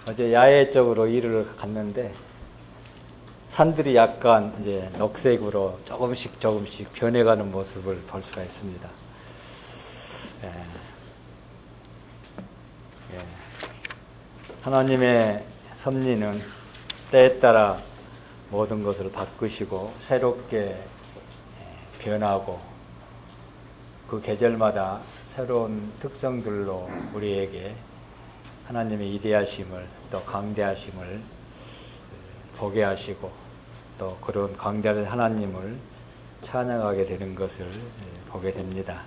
어제 야외 쪽으로 일을 갔는데 산들이 약간 이제 녹색으로 조금씩 변해가는 모습을 볼 수가 있습니다. 예. 예. 하나님의 섭리는 때에 따라 모든 것을 바꾸시고 새롭게 변하고 그 계절마다 새로운 특성들로 우리에게 하나님의 위대하심을 또 강대하심을 보게 하시고 또 그런 강대한 하나님을 찬양하게 되는 것을 보게 됩니다.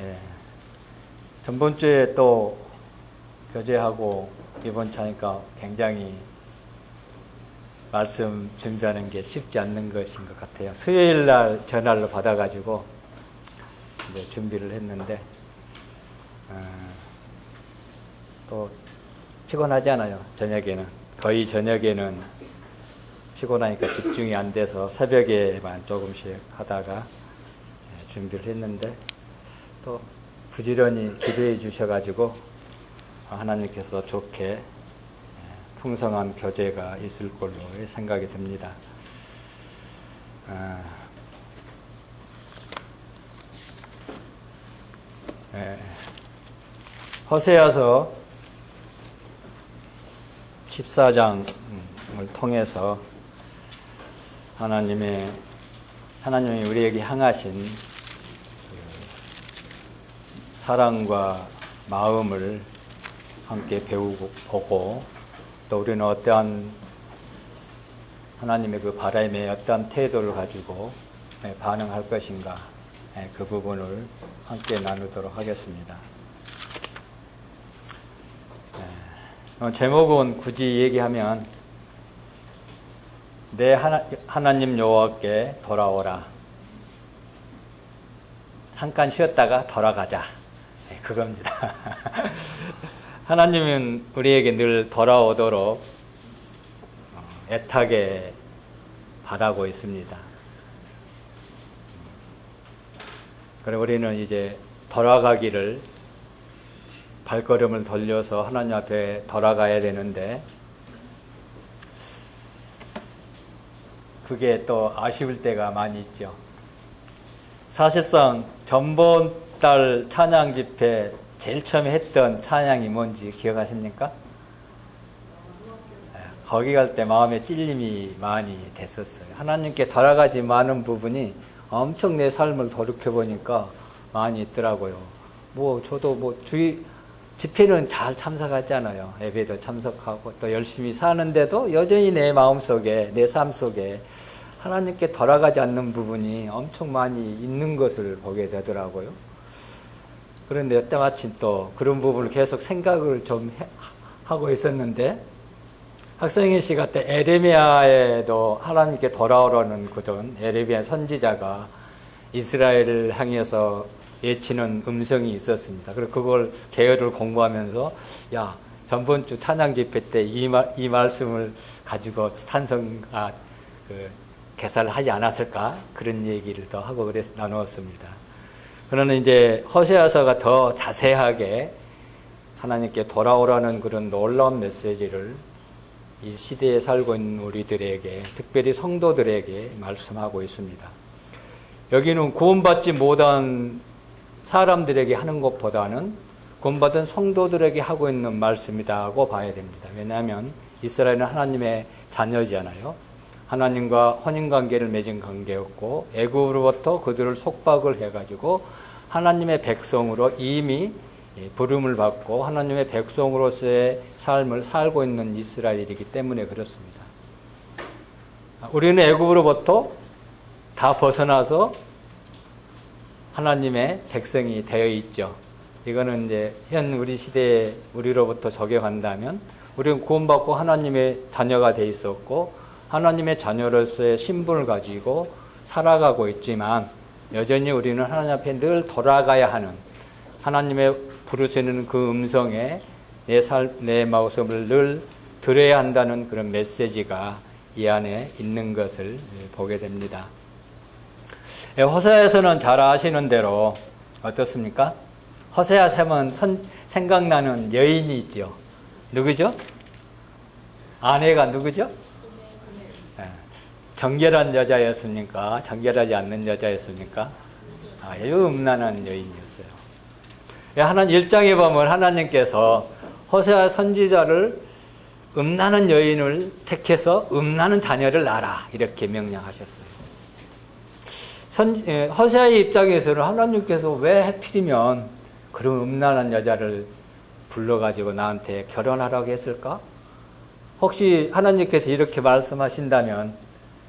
예. 전번 주에 또 교제하고 이번 차니까 굉장히 말씀 준비하는 게 쉽지 않는 것인 것 같아요. 수요일 날 전화를 받아가지고 이제 준비를 했는데 또 피곤하잖아요. 저녁에는 거의 저녁에는 피곤하니까 집중이 안 돼서 새벽에만 조금씩 하다가 준비를 했는데 또 부지런히 기도해 주셔가지고 하나님께서 좋게 풍성한 교제가 있을 걸로 생각이 듭니다. 호세아서 14장을 통해서 하나님이 우리에게 향하신 사랑과 마음을 함께 배우고 보고 또 우리는 어떠한 하나님의 그 바람에 어떠한 태도를 가지고 반응할 것인가 그 부분을 함께 나누도록 하겠습니다. 제목은 굳이 얘기하면 내 하나님 여호와께 돌아오라. 잠깐 쉬었다가 돌아가자. 그겁니다. 하나님은 우리에게 늘 돌아오도록 애타게 바라고 있습니다. 그리고 우리는 이제 돌아가기를 발걸음을 돌려서 하나님 앞에 돌아가야 되는데 그게 또 아쉬울 때가 많이 있죠. 사실상 전번 달 찬양 집회 제일 처음에 했던 찬양이 뭔지 기억하십니까? 거기 갈 때 마음에 찔림이 많이 됐었어요. 하나님께 돌아가지 많은 부분이 엄청 내 삶을 돌이켜보니까 많이 있더라고요. 저도 집회는 잘 참석하잖아요. 예배도 참석하고 또 열심히 사는데도 여전히 내 마음속에, 내 삶 속에 하나님께 돌아가지 않는 부분이 엄청 많이 있는 것을 보게 되더라고요. 그런데 때마침 또 그런 부분을 계속 생각을 좀 하고 있었는데 학생회 시간 때 에레미야에도 하나님께 돌아오라는 그런 에레미야 선지자가 이스라엘을 향해서 외치는 음성이 있었습니다. 그리고 그걸 개요를 공부하면서 전번 주 찬양 집회 때 이 말씀을 가지고 개사를 하지 않았을까 그런 얘기를 더 하고 그래서 나누었습니다. 그러나 이제 호세아서가 더 자세하게 하나님께 돌아오라는 그런 놀라운 메시지를 이 시대에 살고 있는 우리들에게, 특별히 성도들에게 말씀하고 있습니다. 여기는 구원받지 못한 사람들에게 하는 것보다는 구원받은 성도들에게 하고 있는 말씀이라고 봐야 됩니다. 왜냐하면 이스라엘은 하나님의 자녀잖아요. 하나님과 혼인관계를 맺은 관계였고 애굽으로부터 그들을 속박을 해가지고 하나님의 백성으로 이미 부름을 받고 하나님의 백성으로서의 삶을 살고 있는 이스라엘이기 때문에 그렇습니다. 우리는 애굽으로부터 다 벗어나서 하나님의 백성이 되어 있죠. 이거는 이제 현 우리 시대에 우리로부터 적용한다면 우리는 구원받고 하나님의 자녀가 되어 있었고 하나님의 자녀로서의 신분을 가지고 살아가고 있지만 여전히 우리는 하나님 앞에 늘 돌아가야 하는 하나님의 부르시는 그 음성에 내 모습을 늘 들어야 한다는 그런 메시지가 이 안에 있는 것을 보게 됩니다. 호세아에서는 잘 아시는 대로 어떻습니까? 호세아 하면 생각나는 여인이 있죠. 누구죠? 아내가 누구죠? 정결한 여자였습니까? 정결하지 않는 여자였습니까? 아주 음란한 여인이었어요. 하나님 1장에 보면 하나님께서 호세아 선지자를 음란한 여인을 택해서 음란한 자녀를 낳아라 이렇게 명령하셨어요. 호세아의 입장에서는 하나님께서 왜 하필이면 그런 음란한 여자를 불러가지고 나한테 결혼하라고 했을까? 혹시 하나님께서 이렇게 말씀하신다면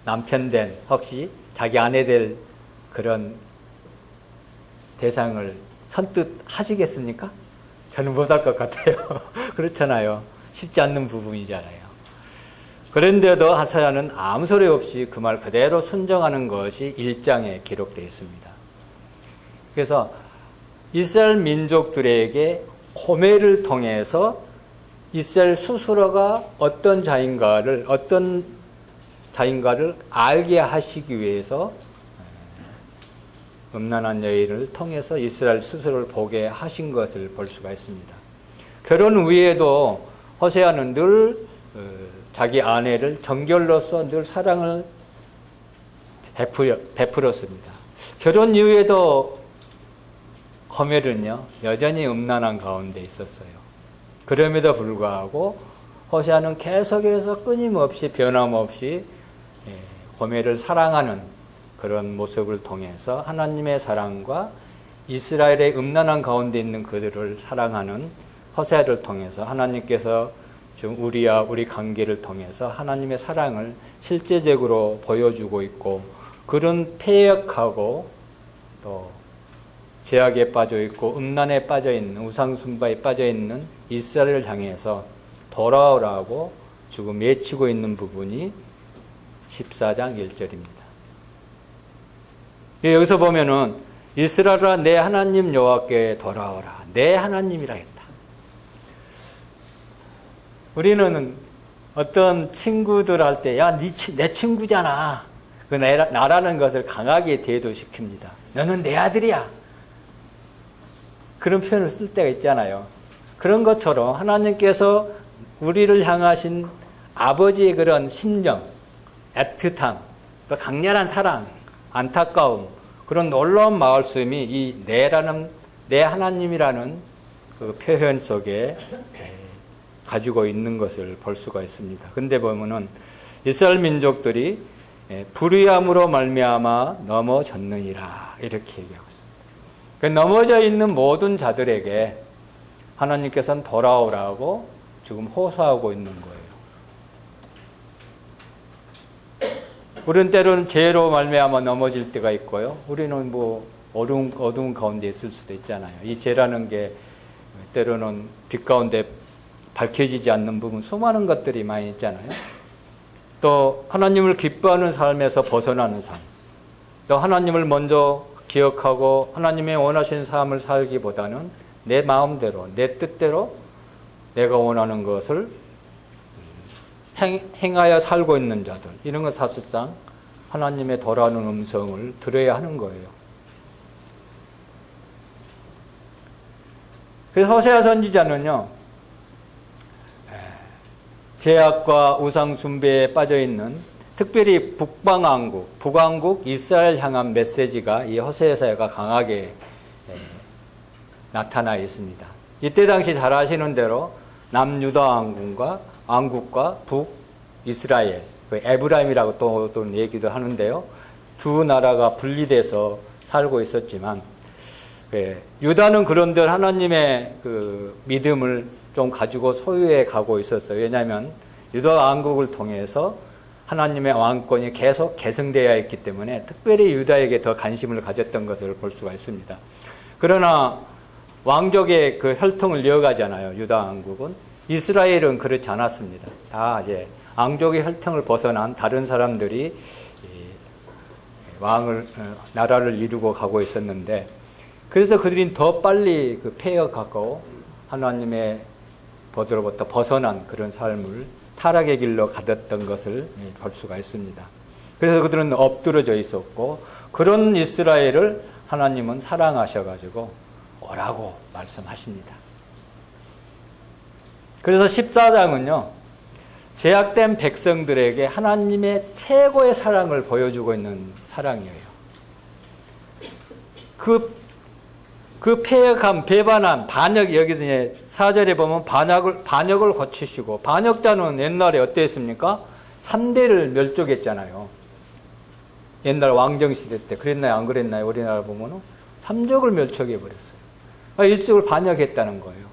남편 된, 혹시 자기 아내 될 그런 대상을 선뜻 하시겠습니까? 저는 못할 것 같아요. 그렇잖아요. 쉽지 않는 부분이잖아요. 그런데도 호세아는 아무 소리 없이 그 말 그대로 순종하는 것이 1장에 기록되어 있습니다. 그래서 이스라엘 민족들에게 고매를 통해서 이스라엘 스스로가 어떤 자인가를 알게 하시기 위해서 음란한 여인을 통해서 이스라엘 스스로를 보게 하신 것을 볼 수가 있습니다. 결혼 후에도 호세아는 늘 자기 아내를 정결로서 늘 사랑을 베풀었습니다. 결혼 이후에도 고멜은요 여전히 음란한 가운데 있었어요. 그럼에도 불구하고 호세아는 계속해서 끊임없이 변함없이 고멜을 사랑하는 그런 모습을 통해서 하나님의 사랑과 이스라엘의 음란한 가운데 있는 그들을 사랑하는 호세아를 통해서 하나님께서 지금 우리 관계를 통해서 하나님의 사랑을 실제적으로 보여주고 있고, 그런 패역하고 또 죄악에 빠져 있고 음란에 빠져 있는, 우상숭배에 빠져 있는 이스라엘을 향해서 돌아오라고 지금 외치고 있는 부분이 14장 1절입니다. 여기서 보면은 이스라엘아 내 하나님 여호와께 돌아오라. 내 하나님이라 했다. 우리는 어떤 친구들 할 때 야, 내 친구잖아. 그 나라는 것을 강하게 대도시킵니다. 너는 내 아들이야. 그런 표현을 쓸 때가 있잖아요. 그런 것처럼 하나님께서 우리를 향하신 아버지의 그런 심령, 애틋함, 강렬한 사랑, 안타까움, 그런 놀라운 말씀이 이 내 하나님이라는 그 표현 속에 가지고 있는 것을 볼 수가 있습니다. 근데 보면은 이스라엘 민족들이 불의함으로 말미암아 넘어졌느니라 이렇게 얘기하고 있습니다. 넘어져 있는 모든 자들에게 하나님께서는 돌아오라고 지금 호소하고 있는 거예요. 우리는 때로는 죄로 말미암아 넘어질 때가 있고요. 우리는 뭐 어두운 가운데 있을 수도 있잖아요. 이 죄라는 게 때로는 빛 가운데 밝혀지지 않는 부분, 수많은 것들이 많이 있잖아요. 또 하나님을 기뻐하는 삶에서 벗어나는 삶, 또 하나님을 먼저 기억하고 하나님의 원하신 삶을 살기보다는 내 마음대로, 내 뜻대로 내가 원하는 것을 행하여 살고 있는 자들, 이런 건 사실상 하나님의 돌아오는 음성을 들어야 하는 거예요. 그래서 호세아 선지자는요, 죄악과 우상 숭배에 빠져 있는 특별히 북왕국 이스라엘 향한 메시지가 이 호세아서가 강하게 나타나 있습니다. 이때 당시 잘 아시는 대로 남유다 왕국과 북이스라엘, 에브라임이라고 또 얘기도 하는데요. 두 나라가 분리돼서 살고 있었지만, 유다는 그런데 하나님의 그 믿음을 좀 가지고 소유해 가고 있었어요. 왜냐하면 유다 왕국을 통해서 하나님의 왕권이 계속 계승되어 있기 때문에 특별히 유다에게 더 관심을 가졌던 것을 볼 수가 있습니다. 그러나 왕족의 그 혈통을 이어가잖아요. 유다 왕국은. 이스라엘은 그렇지 않았습니다. 다 이제 왕족의 혈통을 벗어난 다른 사람들이 나라를 이루고 가고 있었는데, 그래서 그들이 더 빨리 그 폐역하고 하나님의 보도로부터 벗어난 그런 삶을 타락의 길로 가뒀던 것을 볼 수가 있습니다. 그래서 그들은 엎드러져 있었고, 그런 이스라엘을 하나님은 사랑하셔가지고 오라고 말씀하십니다. 그래서 14장은요, 제약된 백성들에게 하나님의 최고의 사랑을 보여주고 있는 사랑이에요. 그 폐역함, 배반함, 반역, 여기서 이제 4절에 보면 반역을 고치시고, 반역자는 옛날에 어땠습니까? 3대를 멸족했잖아요. 옛날 왕정시대 때. 그랬나요? 안 그랬나요? 우리나라 보면은 3족을 멸족해버렸어요. 일족을 반역했다는 거예요.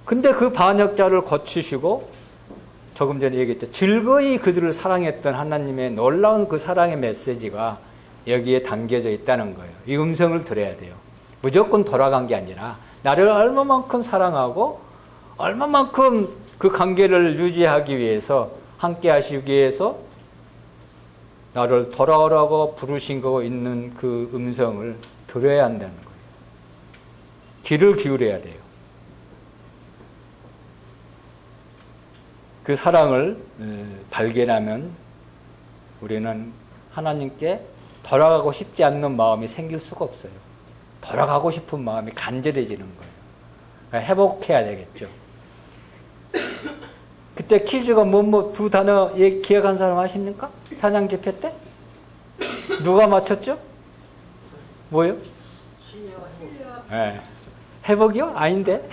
근데 그 반역자를 고치시고, 조금 전에 얘기했죠. 즐거이 그들을 사랑했던 하나님의 놀라운 그 사랑의 메시지가 여기에 담겨져 있다는 거예요. 이 음성을 들어야 돼요. 무조건 돌아간 게 아니라 나를 얼마만큼 사랑하고 얼마만큼 그 관계를 유지하기 위해서, 함께 하시기 위해서 나를 돌아오라고 부르신 거 있는 그 음성을 들어야 한다는 거예요. 귀를 기울여야 돼요. 그 사랑을 발견하면 우리는 하나님께 돌아가고 싶지 않는 마음이 생길 수가 없어요. 돌아가고 싶은 마음이 간절해지는 거예요. 그러니까 회복해야 되겠죠. 그때 퀴즈가 두 단어 기억한 사람 아십니까? 찬양 집회 때? 누가 맞췄죠? 뭐요? 네. 회복이요? 아닌데?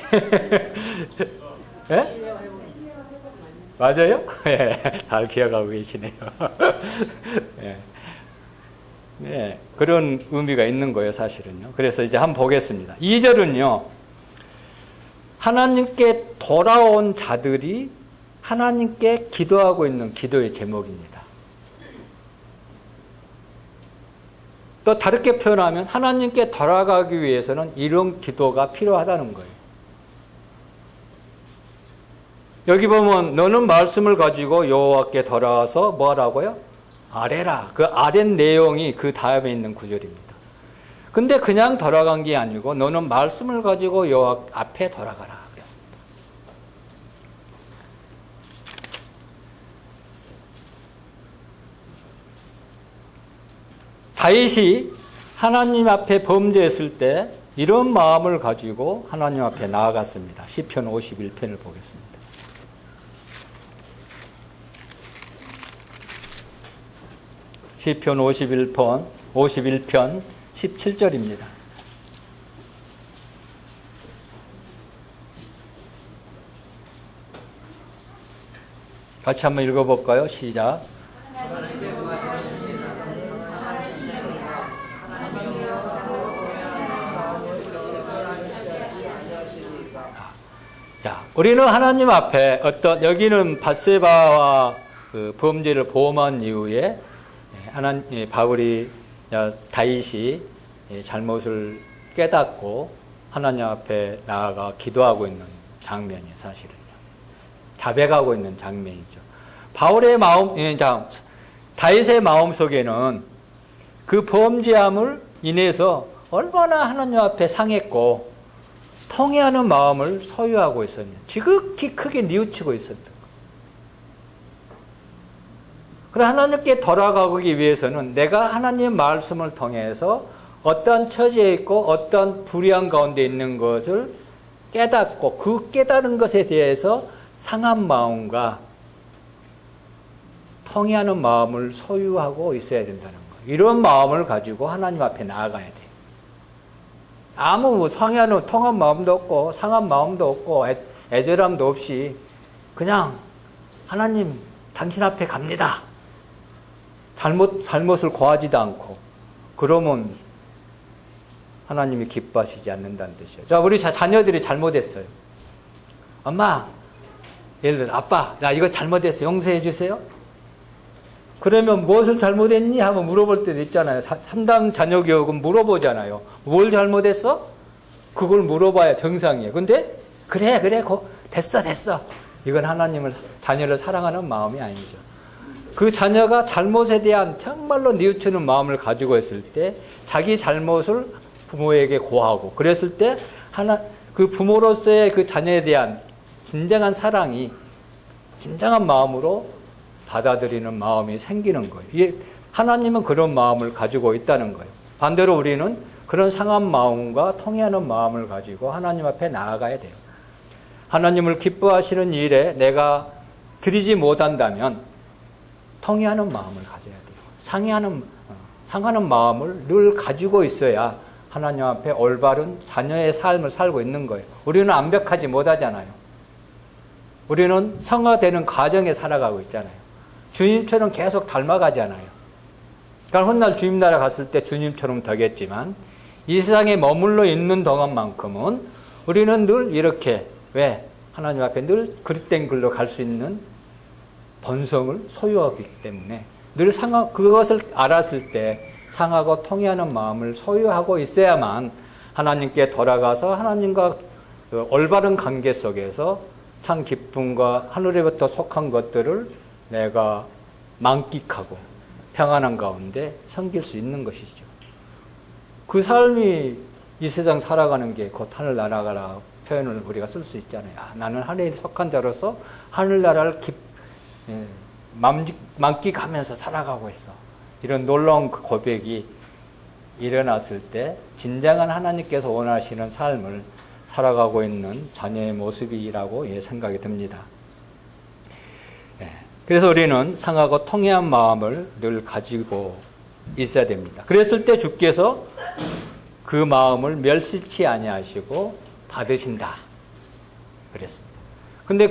네? 맞아요? 네. 잘 기억하고 계시네요. 네. 네, 그런 의미가 있는 거예요, 사실은요. 그래서 이제 한번 보겠습니다. 2절은요, 하나님께 돌아온 자들이 하나님께 기도하고 있는 기도의 제목입니다. 또 다르게 표현하면 하나님께 돌아가기 위해서는 이런 기도가 필요하다는 거예요. 여기 보면 너는 말씀을 가지고 여호와께 돌아와서 뭐 하라고요? 아뢰라. 그 아뢰는 내용이 그 다음에 있는 구절입니다. 근데 그냥 돌아간 게 아니고 너는 말씀을 가지고 여호와 앞에 돌아가라 그랬습니다. 다윗이 하나님 앞에 범죄했을 때 이런 마음을 가지고 하나님 앞에 나아갔습니다. 시편 51편을 보겠습니다. 시편 51편 17절입니다. 같이 한번 읽어볼까요? 시작. 자, 우리는 하나님 앞에 여기는 밧세바와 그 범죄를 범한 이후에 다윗이 잘못을 깨닫고 하나님 앞에 나아가 기도하고 있는 장면이에요, 사실은요. 자백하고 있는 장면이죠. 다윗의 마음 속에는 그 범죄함을 인해서 얼마나 하나님 앞에 상했고 통회하는 마음을 소유하고 있었냐. 지극히 크게 뉘우치고 있었던. 그래 하나님께 돌아가기 위해서는 내가 하나님의 말씀을 통해서 어떠한 처지에 있고 어떠한 불의한 가운데 있는 것을 깨닫고 그 깨달은 것에 대해서 상한 마음과 통회하는 마음을 소유하고 있어야 된다는 거예요. 이런 마음을 가지고 하나님 앞에 나아가야 돼요. 아무 통한 마음도 없고 상한 마음도 없고 애절함도 없이 그냥 하나님 당신 앞에 갑니다. 잘못을 고하지도 않고 그러면 하나님이 기뻐하시지 않는다는 뜻이에요. 자, 우리 자녀들이 잘못했어요. 엄마, 예를 들어 아빠, 나 이거 잘못했어. 용서해 주세요. 그러면 무엇을 잘못했니? 하고 물어볼 때도 있잖아요. 3단 자녀 교육은 물어보잖아요. 뭘 잘못했어? 그걸 물어봐야 정상이에요. 근데 그래 됐어. 이건 자녀를 사랑하는 마음이 아니죠. 그 자녀가 잘못에 대한 정말로 뉘우치는 마음을 가지고 있을 때 자기 잘못을 부모에게 고하고 그랬을 때 그 부모로서의 그 자녀에 대한 진정한 사랑이 진정한 마음으로 받아들이는 마음이 생기는 거예요. 이게 하나님은 그런 마음을 가지고 있다는 거예요. 반대로 우리는 그런 상한 마음과 통해하는 마음을 가지고 하나님 앞에 나아가야 돼요. 하나님을 기뻐하시는 일에 내가 드리지 못한다면 통해하는 마음을 가져야 돼요. 상하는 마음을 늘 가지고 있어야 하나님 앞에 올바른 자녀의 삶을 살고 있는 거예요. 우리는 완벽하지 못하잖아요. 우리는 성화되는 과정에 살아가고 있잖아요. 주님처럼 계속 닮아가잖아요. 그러니까 훗날 주님 나라 갔을 때 주님처럼 되겠지만 이 세상에 머물러 있는 동안만큼은 우리는 늘 이렇게 하나님 앞에 늘 그릇된 길로 갈 수 있는 본성을 소유하기 때문에 늘 그것을 알았을 때 상하고 통해하는 마음을 소유하고 있어야만 하나님께 돌아가서 하나님과 그 올바른 관계 속에서 참 기쁨과 하늘에부터 속한 것들을 내가 만끽하고 평안한 가운데 섬길 수 있는 것이죠. 그 삶이 이 세상 살아가는 게 곧 하늘나라라 표현을 우리가 쓸 수 있잖아요. 나는 하늘에 속한 자로서 하늘나라를 만끽하면서 살아가고 있어. 이런 놀라운 고백이 일어났을 때 진정한 하나님께서 원하시는 삶을 살아가고 있는 자녀의 모습이라고 생각이 듭니다. 그래서 우리는 상하고 통해한 마음을 늘 가지고 있어야 됩니다. 그랬을 때 주께서 그 마음을 멸시치 아니하시고 받으신다 그랬습니다. 근데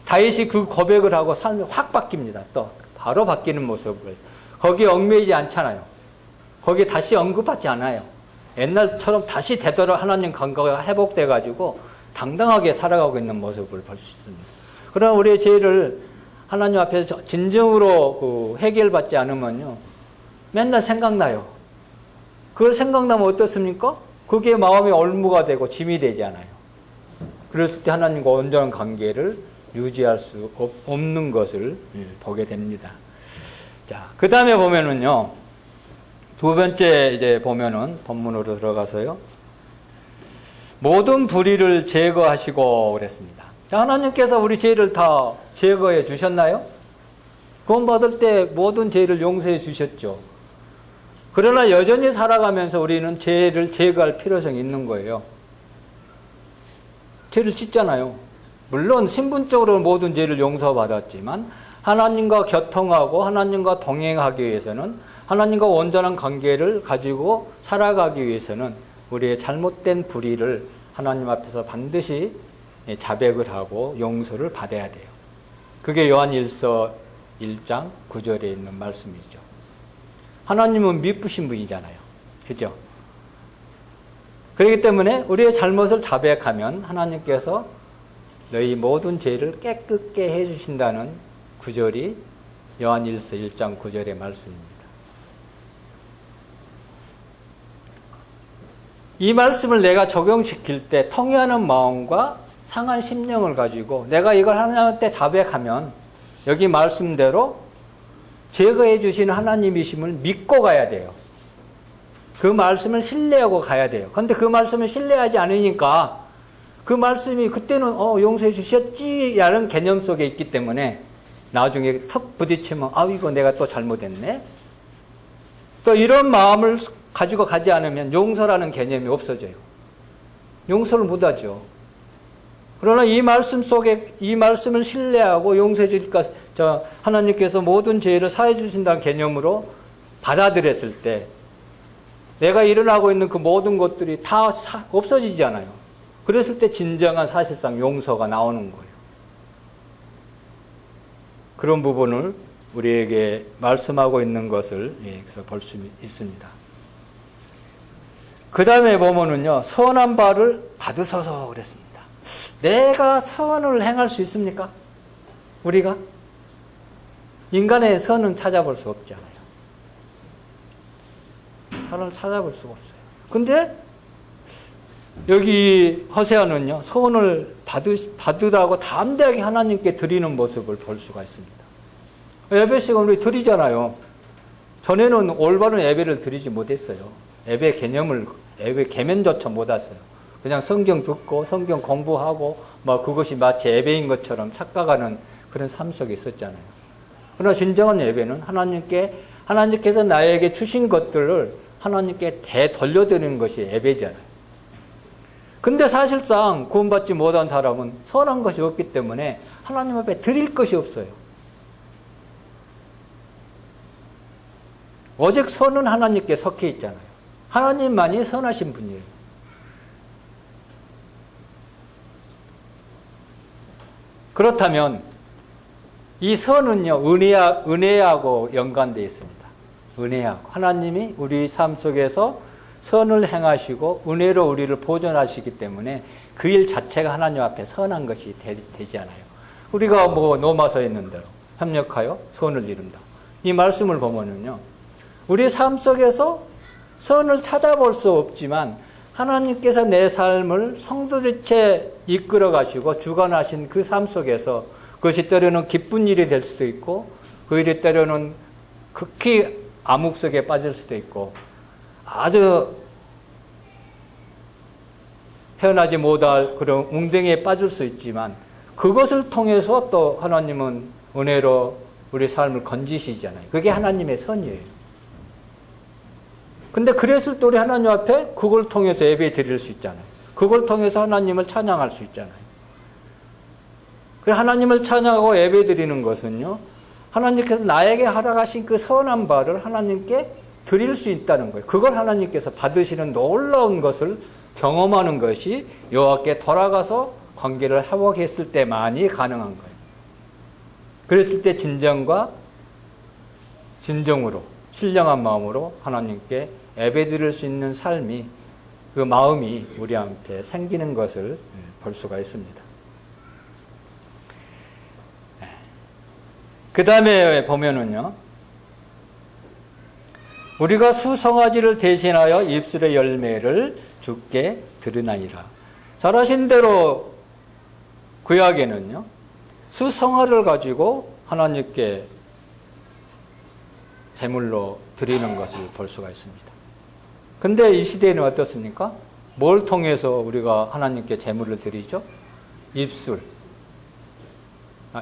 다윗이 그 고백을 하고 삶이 확 바뀝니다. 또 바로 바뀌는 모습을 거기에 얽매이지 않잖아요. 거기에 다시 언급하지 않아요. 옛날처럼 다시 되돌아 하나님 관계가 회복돼 가지고 당당하게 살아가고 있는 모습을 볼 수 있습니다. 그러나 우리의 죄를 하나님 앞에서 진정으로 해결받지 않으면요 맨날 생각나요. 그걸 생각나면 어떻습니까? 그게 마음의 올무가 되고 짐이 되지 않아요. 그랬을 때 하나님과 온전한 관계를 유지할 수 없는 것을 보게 됩니다. 자, 그 다음에 보면은요, 두 번째 이제 보면은 본문으로 들어가서요, 모든 불의를 제거하시고 그랬습니다. 자, 하나님께서 우리 죄를 다 제거해 주셨나요? 구원받을 때 모든 죄를 용서해 주셨죠. 그러나 여전히 살아가면서 우리는 죄를 제거할 필요성이 있는 거예요. 죄를 짓잖아요. 물론 신분적으로 모든 죄를 용서받았지만 하나님과 교통하고 하나님과 동행하기 위해서는 하나님과 온전한 관계를 가지고 살아가기 위해서는 우리의 잘못된 불의를 하나님 앞에서 반드시 자백을 하고 용서를 받아야 돼요. 그게 요한일서 1장 9절에 있는 말씀이죠. 하나님은 미쁘신 분이잖아요. 그죠? 그렇기 때문에 우리의 잘못을 자백하면 하나님께서 너희 모든 죄를 깨끗게 해주신다는 구절이 요한일서 1장 9절의 말씀입니다. 이 말씀을 내가 적용시킬 때 통회하는 마음과 상한 심령을 가지고 내가 이걸 하나님한테 자백하면 여기 말씀대로 제거해 주시는 하나님이심을 믿고 가야 돼요. 그 말씀을 신뢰하고 가야 돼요. 그런데 그 말씀을 신뢰하지 않으니까 그 말씀이 그때는 용서해 주셨지 라는 개념 속에 있기 때문에 나중에 턱 부딪히면 이거 내가 또 잘못했네. 또 이런 마음을 가지고 가지 않으면 용서라는 개념이 없어져요. 용서를 못하죠. 그러나 이 말씀 속에 이 말씀을 신뢰하고 용서해 주니까 하나님께서 모든 죄를 사해 주신다는 개념으로 받아들였을 때 내가 일어나고 있는 그 모든 것들이 다 없어지잖아요. 그랬을 때 진정한 사실상 용서가 나오는 거예요. 그런 부분을 우리에게 말씀하고 있는 것을 여기서 볼 수 있습니다. 그 다음에 보면은요, 선한 바를 받으소서 그랬습니다. 내가 선을 행할 수 있습니까? 우리가? 인간의 선은 찾아볼 수 없잖아요. 선을 찾아볼 수가 없어요. 근데 여기 호세아는요, 선을 받으라고 담대하게 하나님께 드리는 모습을 볼 수가 있습니다. 예배식은 우리 드리잖아요. 전에는 올바른 예배를 드리지 못했어요. 예배 개념조차 못했어요. 그냥 성경 듣고 성경 공부하고 그것이 마치 예배인 것처럼 착각하는 그런 삶 속에 있었잖아요. 그러나 진정한 예배는 하나님께서 나에게 주신 것들을 하나님께 되돌려드리는 것이 예배잖아요. 근데 사실상 구원받지 못한 사람은 선한 것이 없기 때문에 하나님 앞에 드릴 것이 없어요. 오직 선은 하나님께 속해 있잖아요. 하나님만이 선하신 분이에요. 그렇다면 이 선은요, 은혜하고 연관되어 있습니다. 은혜하고. 하나님이 우리 삶 속에서 선을 행하시고 은혜로 우리를 보존하시기 때문에 그 일 자체가 하나님 앞에 선한 것이 되지 않아요. 우리가 로마서에 있는 대로 협력하여 선을 이룬다. 이 말씀을 보면은요, 우리 삶 속에서 선을 찾아볼 수 없지만 하나님께서 내 삶을 성도들처럼 이끌어 가시고 주관하신 그 삶 속에서 그것이 때로는 기쁜 일이 될 수도 있고 그 일이 때로는 극히 암흑 속에 빠질 수도 있고 아주 헤어나지 못할 그런 웅덩이에 빠질 수 있지만 그것을 통해서 또 하나님은 은혜로 우리 삶을 건지시잖아요. 그게 하나님의 선이에요. 근데 그랬을 때 우리 하나님 앞에 그걸 통해서 예배 드릴 수 있잖아요. 그걸 통해서 하나님을 찬양할 수 있잖아요. 하나님을 찬양하고 예배 드리는 것은요, 하나님께서 나에게 허락하신 그 선한 바를 하나님께 드릴 수 있다는 거예요. 그걸 하나님께서 받으시는 놀라운 것을 경험하는 것이 여호와께 돌아가서 관계를 회복했을 때만이 가능한 거예요. 그랬을 때 진정과 진정으로 신령한 마음으로 하나님께 예배드릴 수 있는 삶이, 그 마음이 우리 앞에 생기는 것을 볼 수가 있습니다. 그 다음에 보면은요, 우리가 수송아지를 대신하여 입술의 열매를 주께 드리나이다. 잘 아신 대로 구약에는요, 수송아를 가지고 하나님께 제물로 드리는 것을 볼 수가 있습니다. 근데 이 시대에는 어떻습니까? 뭘 통해서 우리가 하나님께 제물을 드리죠? 입술.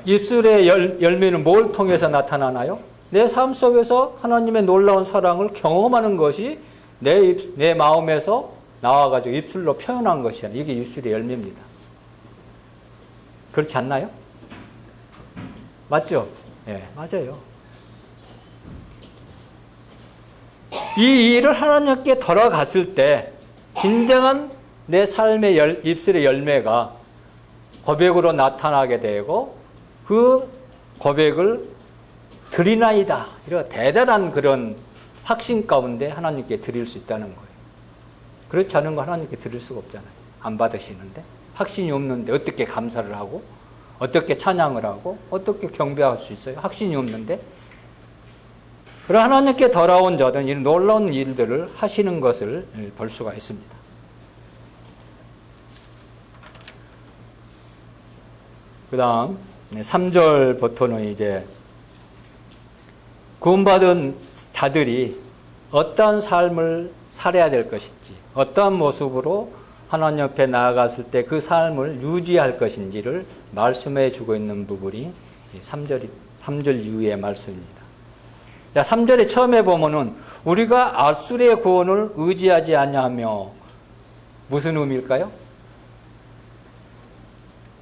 입술의 열매는 뭘 통해서 나타나나요? 내 삶 속에서 하나님의 놀라운 사랑을 경험하는 것이 내 마음에서 나와가지고 입술로 표현한 것이야. 이게 입술의 열매입니다. 그렇지 않나요? 맞죠? 예, 맞아요. 이 일을 하나님께 돌아갔을 때 진정한 내 삶의 입술의 열매가 고백으로 나타나게 되고 그 고백을 드리나이다. 이런 대단한 그런 확신 가운데 하나님께 드릴 수 있다는 거예요. 그렇지 않은 거 하나님께 드릴 수가 없잖아요. 안 받으시는데. 확신이 없는데 어떻게 감사를 하고 어떻게 찬양을 하고 어떻게 경배할 수 있어요? 확신이 없는데. 그런 하나님께 돌아온 자들은 이런 놀라운 일들을 하시는 것을 볼 수가 있습니다. 그 다음 3절부터는 이제 구원받은 자들이 어떠한 삶을 살아야 될 것인지, 어떠한 모습으로 하나님 옆에 나아갔을 때 그 삶을 유지할 것인지를 말씀해 주고 있는 부분이 3절 이후의 말씀입니다. 3절에 처음에 보면은 우리가 아수르의 구원을 의지하지 않냐며 무슨 의미일까요?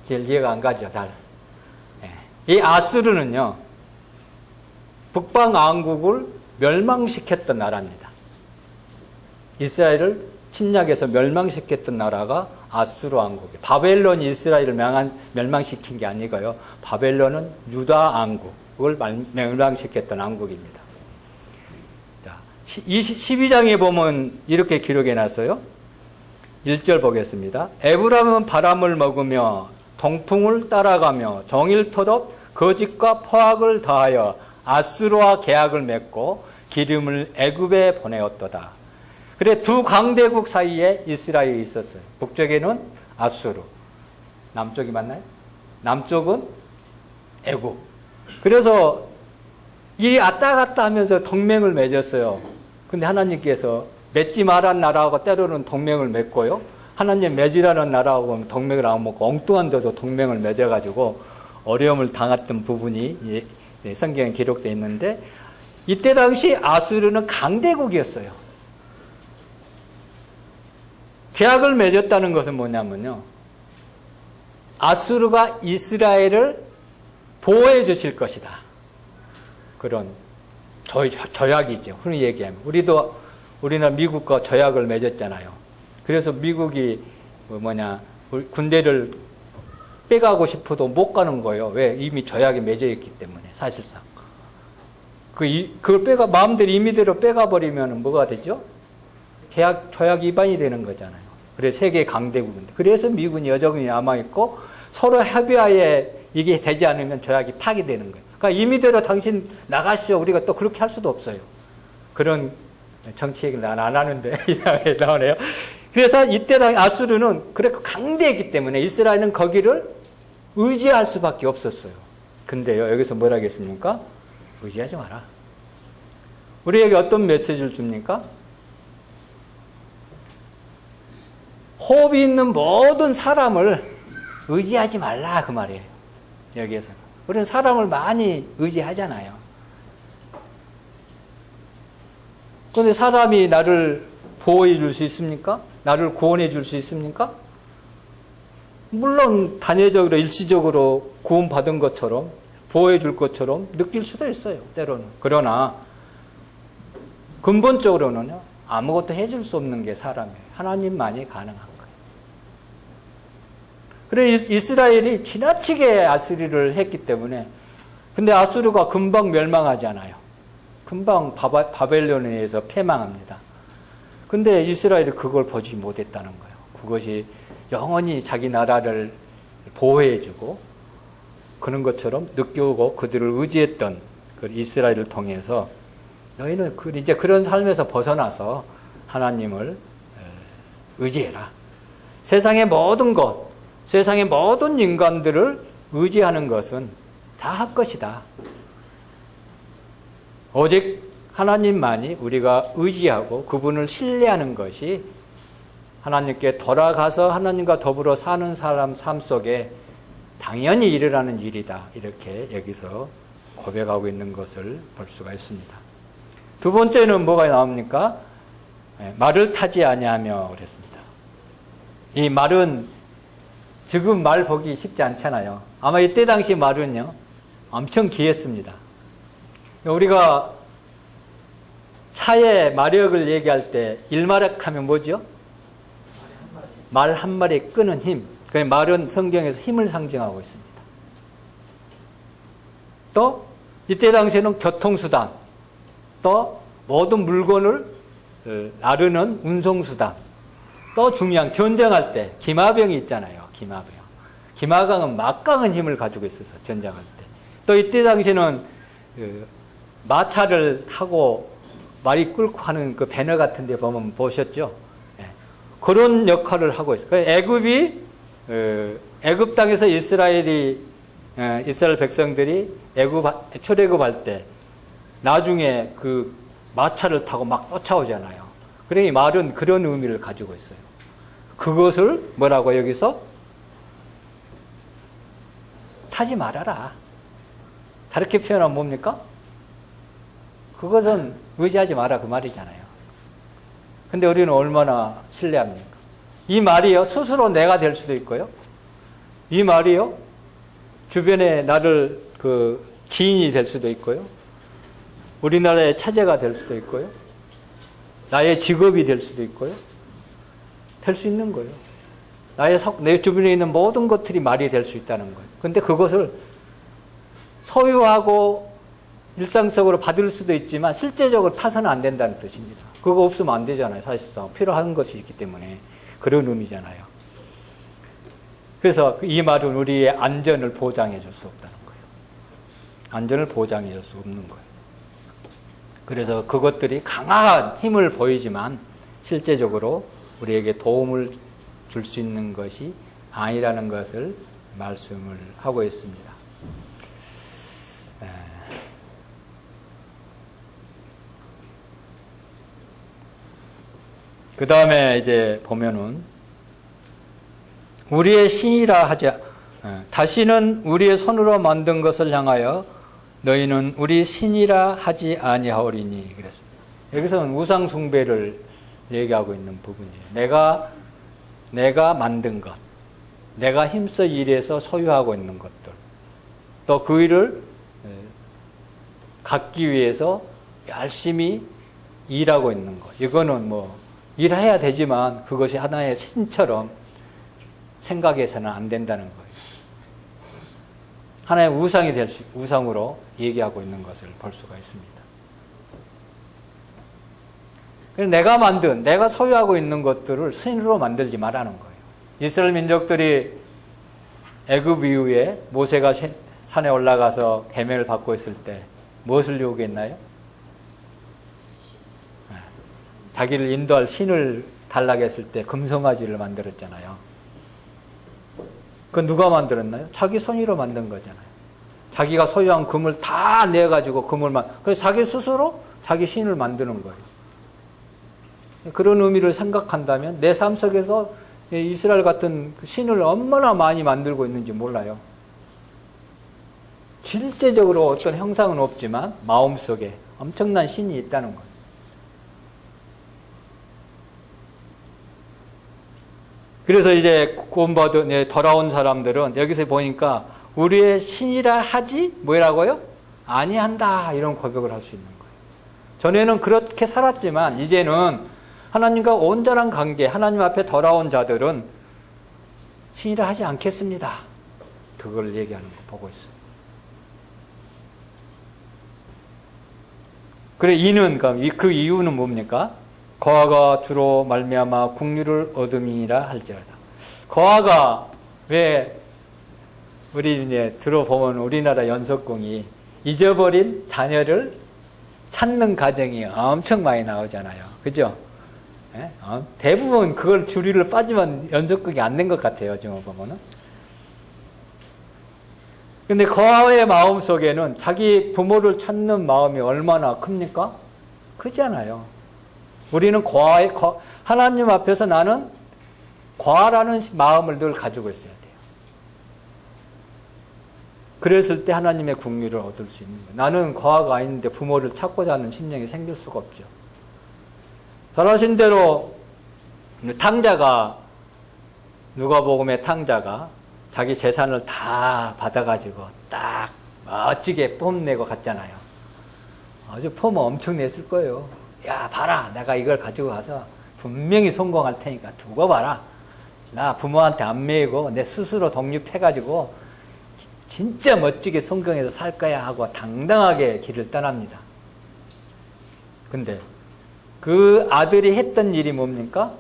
제일 이해가 안 가죠, 잘. 이 아수르는요, 북방 왕국을 멸망시켰던 나라입니다. 이스라엘을 침략해서 멸망시켰던 나라가 아수르 왕국이에요. 바벨론이 이스라엘을 멸망시킨 게 아니고요. 바벨론은 유다 왕국을 멸망시켰던 왕국입니다. 자, 12장에 보면 이렇게 기록해 놨어요. 1절 보겠습니다. 에브라임은 바람을 먹으며 동풍을 따라가며 종일토록 거짓과 포악을 더하여 아수르와 계약을 맺고 기름을 애굽에 보내었도다. 그래 두 강대국 사이에 이스라엘이 있었어요. 북쪽에는 아수르, 남쪽이 맞나요? 남쪽은 애굽. 그래서 이 왔다 갔다 하면서 동맹을 맺었어요. 근데 하나님께서 맺지 말란 나라하고 때로는 동맹을 맺고요. 하나님 맺으라는 나라하고 동맹을 안 맺고 엉뚱한 데도 동맹을 맺어가지고 어려움을 당했던 부분이 성경에 기록되어 있는데 이때 당시 아수르는 강대국이었어요. 계약을 맺었다는 것은 뭐냐면요. 아수르가 이스라엘을 보호해 주실 것이다. 그런 조약이죠. 흔히 얘기하면. 우리나라 미국과 조약을 맺었잖아요. 그래서 미국이 군대를 빼가고 싶어도 못 가는 거예요. 왜? 이미 조약이 맺어 있기 때문에, 사실상. 그걸 마음대로 임의대로 빼가버리면 뭐가 되죠? 조약 위반이 되는 거잖아요. 그래서 세계 강대국인데. 그래서 미군이 여전히 남아있고 서로 협의하에 이게 되지 않으면 조약이 파기되는 거예요. 그러니까 임의대로 당신 나가시죠. 우리가 또 그렇게 할 수도 없어요. 그런 정치 얘기를 난 안 하는데 이상하게 나오네요. 그래서 이때 아수르는 그렇게 강대했기 때문에 이스라엘은 거기를 의지할 수밖에 없었어요. 근데요, 여기서 뭐라 하겠습니까? 의지하지 마라. 우리에게 어떤 메시지를 줍니까? 호흡이 있는 모든 사람을 의지하지 말라, 그 말이에요. 여기에서. 우리는 사람을 많이 의지하잖아요. 그런데 사람이 나를 보호해 줄 수 있습니까? 나를 구원해 줄 수 있습니까? 물론 단회적으로 일시적으로 구원받은 것처럼 보호해 줄 것처럼 느낄 수도 있어요. 때로는. 그러나 근본적으로는요. 아무것도 해줄 수 없는 게 사람이에요. 하나님만이 가능한 거예요. 그래서 이스라엘이 지나치게 아수르를 했기 때문에 근데 아수르가 금방 멸망하지 않아요. 금방 바벨론에 의해서 패망합니다. 근데 이스라엘이 그걸 보지 못했다는 거예요. 그것이 영원히 자기 나라를 보호해주고 그런 것처럼 느끼고 그들을 의지했던 그 이스라엘을 통해서 너희는 이제 그런 삶에서 벗어나서 하나님을 의지해라. 세상의 모든 것, 세상의 모든 인간들을 의지하는 것은 다 헛것이다. 오직 하나님만이 우리가 의지하고 그분을 신뢰하는 것이 하나님께 돌아가서 하나님과 더불어 사는 사람 삶 속에 당연히 일어나는 일이다. 이렇게 여기서 고백하고 있는 것을 볼 수가 있습니다. 두 번째는 뭐가 나옵니까? 말을 타지 아니하며 그랬습니다. 이 말은 지금 말 보기 쉽지 않잖아요. 아마 이때 당시 말은요 엄청 귀했습니다. 우리가 차의 마력을 얘기할 때 일마력 하면 뭐죠? 말 한 마리 끄는 힘. 그 말은 성경에서 힘을 상징하고 있습니다. 또 이때 당시에는 교통수단, 또 모든 물건을 나르는 운송수단, 또 중요한 전쟁할 때 기마병이 있잖아요. 기마병. 기마강은 막강한 힘을 가지고 있어서 전쟁할 때. 또 이때 당시에는 마차를 타고 말이 끓고 하는 그 배너 같은 데 보면 보셨죠? 네. 그런 역할을 하고 있어요. 애굽 땅에서 이스라엘 백성들이 출애굽할 때 나중에 그 마차를 타고 막 쫓아오잖아요. 그러니 말은 그런 의미를 가지고 있어요. 그것을 뭐라고 여기서? 타지 말아라. 다르게 표현하면 뭡니까? 그것은 의지하지 마라 그 말이잖아요. 근데 우리는 얼마나 신뢰합니까? 이 말이요 스스로 내가 될 수도 있고요. 이 말이요 주변에 나를 기인이 될 수도 있고요. 우리나라의 차제가 될 수도 있고요. 나의 직업이 될 수도 있고요. 될 수 있는 거예요. 내 주변에 있는 모든 것들이 말이 될 수 있다는 거예요. 근데 그것을 소유하고 일상적으로 받을 수도 있지만 실제적으로 타서는 안 된다는 뜻입니다. 그거 없으면 안 되잖아요. 사실상 필요한 것이 있기 때문에 그런 의미잖아요. 그래서 이 말은 우리의 안전을 보장해 줄 수 없다는 거예요. 안전을 보장해 줄 수 없는 거예요. 그래서 그것들이 강한 힘을 보이지만 실제적으로 우리에게 도움을 줄 수 있는 것이 아니라는 것을 말씀을 하고 있습니다. 그 다음에 이제 보면은 우리의 신이라 하지 다시는 우리의 손으로 만든 것을 향하여 너희는 우리 신이라 하지 아니하오리니 그랬습니다. 여기서는 우상 숭배를 얘기하고 있는 부분이에요. 내가 만든 것, 내가 힘써 일해서 소유하고 있는 것들, 또 그 일을 갖기 위해서 열심히 일하고 있는 것. 이거는 뭐 일해야 되지만 그것이 하나의 신처럼 생각해서는 안 된다는 거예요. 하나의 우상이 될 수, 우상으로 얘기하고 있는 것을 볼 수가 있습니다. 그래서 내가 만든, 내가 소유하고 있는 것들을 신으로 만들지 말라는 거예요. 이스라엘 민족들이 애굽 이후에 모세가 산에 올라가서 계명을 받고 있을 때 무엇을 요구했나요? 자기를 인도할 신을 달라고 했을 때 금송아지를 만들었잖아요. 그건 누가 만들었나요? 자기 손으로 만든 거잖아요. 자기가 소유한 금을 다 내가지고 그래서 자기 스스로 자기 신을 만드는 거예요. 그런 의미를 생각한다면 내 삶 속에서 이스라엘 같은 신을 얼마나 많이 만들고 있는지 몰라요. 실제적으로 어떤 형상은 없지만 마음속에 엄청난 신이 있다는 거예요. 그래서 이제 구원받은 돌아온 사람들은 여기서 보니까 우리의 신이라 하지 뭐라고요? 아니한다 이런 고백을 할 수 있는 거예요. 전에는 그렇게 살았지만 이제는 하나님과 온전한 관계, 하나님 앞에 돌아온 자들은 신이라 하지 않겠습니다. 그걸 얘기하는 거 보고 있어요. 그래 이는 그 이유는 뭡니까? 거아가 주로 말미암아 국류를 얻음이라 할지어다. 거아가 왜 우리 이제 들어보면 우리나라 연속궁이 잊어버린 자녀를 찾는 과정이 엄청 많이 나오잖아요. 그죠? 예? 대부분 그걸 주리를 빠지면 연속극이 안 된 것 같아요. 지금 보면은. 근데 거아의 마음 속에는 자기 부모를 찾는 마음이 얼마나 큽니까? 크잖아요. 우리는 하나님 앞에서 나는 과라는 마음을 늘 가지고 있어야 돼요. 그랬을 때 하나님의 국류를 얻을 수 있는 거예요. 나는 과가 아닌데 부모를 찾고자 하는 심령이 생길 수가 없죠. 잘하신 대로 탕자가 누가복음의 탕자가 자기 재산을 다 받아가지고 딱 멋지게 뽐내고 갔잖아요. 아주 폼 엄청 냈을 거예요. 야 봐라 내가 이걸 가지고 가서 분명히 성공할 테니까 두고 봐라. 나 부모한테 안 매이고 내 스스로 독립해가지고 진짜 멋지게 성공해서 살 거야 하고 당당하게 길을 떠납니다. 근데 그 아들이 했던 일이 뭡니까?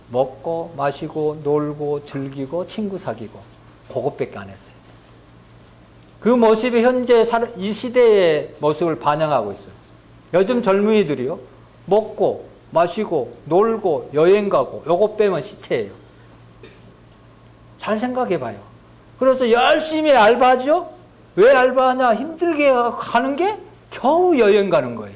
먹고 마시고 놀고 즐기고 친구 사귀고 그것밖에 안 했어요. 그 모습이 현재 이 시대의 모습을 반영하고 있어요. 요즘 젊은이들이요 먹고 마시고 놀고 여행 가고 요것 빼면 시체예요. 잘 생각해 봐요. 그래서 열심히 알바하죠? 왜 알바하냐? 힘들게 가는 게 겨우 여행 가는 거예요.